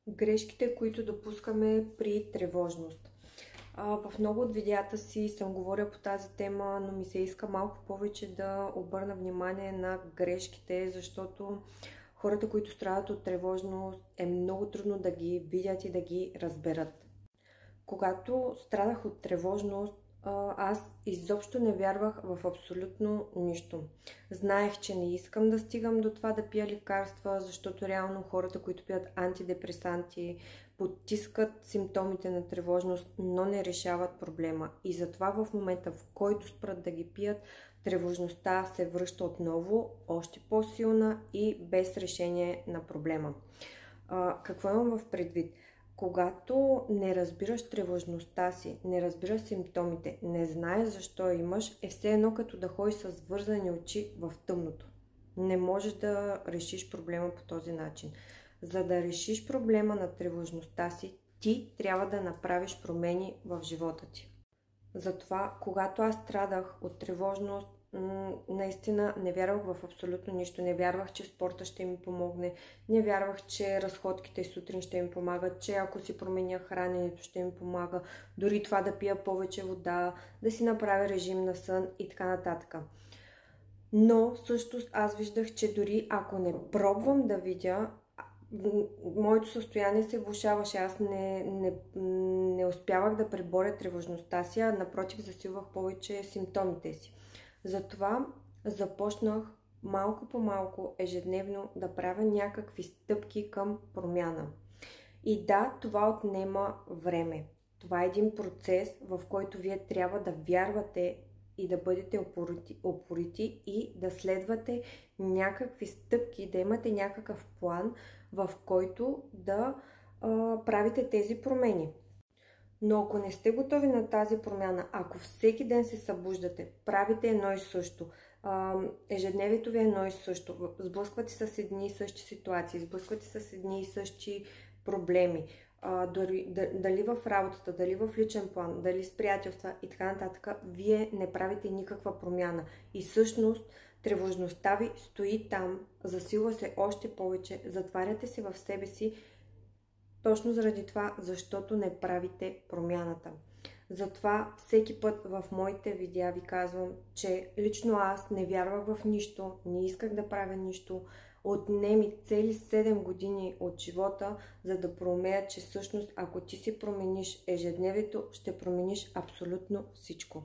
Грешките, които допускаме при тревожност. В много от видеята си съм говорила по тази тема, но ми се иска малко повече да обърна внимание на грешките, защото хората, които страдат от тревожност, е много трудно да ги видят и да ги разберат. Когато страдах от тревожност, аз изобщо не вярвах в абсолютно нищо. Знаех, че не искам да стигам до това да пия лекарства, защото реално хората, които пият антидепресанти, потискат симптомите на тревожност, но не решават проблема. И затова в момента, в който спрат да ги пият, тревожността се връща отново, още по-силна и без решение на проблема. Какво имам в предвид? Когато не разбираш тревожността си, не разбираш симптомите, не знаеш защо имаш, е все едно като да ходиш с вързани очи в тъмното. Не можеш да решиш проблема по този начин. За да решиш проблема на тревожността си, ти трябва да направиш промени в живота ти. Затова, когато аз страдах от тревожност, наистина не вярвах в абсолютно нищо. Не вярвах, че спорта ще ми помогне. Не вярвах, че разходките сутрин ще ми помагат, че ако си променя храненето ще ми помага. Дори това да пия повече вода, да си направя режим на сън и така нататък. Но всъщност аз виждах, че дори ако не пробвам да видя, моето състояние се влошаваше. Аз не успявах да преборя тревожността си, а напротив засилвах повече симптомите си. Затова започнах малко по малко ежедневно да правя някакви стъпки към промяна. И да, това отнема време. Това е един процес, в който вие трябва да вярвате и да бъдете упорити и да следвате някакви стъпки, да имате някакъв план, в който да правите тези промени. Но ако не сте готови на тази промяна, ако всеки ден се събуждате, правите едно и също, ежедневието ви е едно и също, сблъсквате с едни и същи ситуации, сблъсквате с едни и същи проблеми, дали в работата, дали в личен план, дали с приятелства и така нататък, вие не правите никаква промяна. И всъщност тревожността ви стои там, засилва се още повече, затваряте се в себе си, точно заради това, защото не правите промяната. Затова всеки път в моите видеа ви казвам, че лично аз не вярвах в нищо, не исках да правя нищо. Отнеми цели 7 години от живота, за да проумея, че всъщност ако ти си промениш ежедневието, ще промениш абсолютно всичко.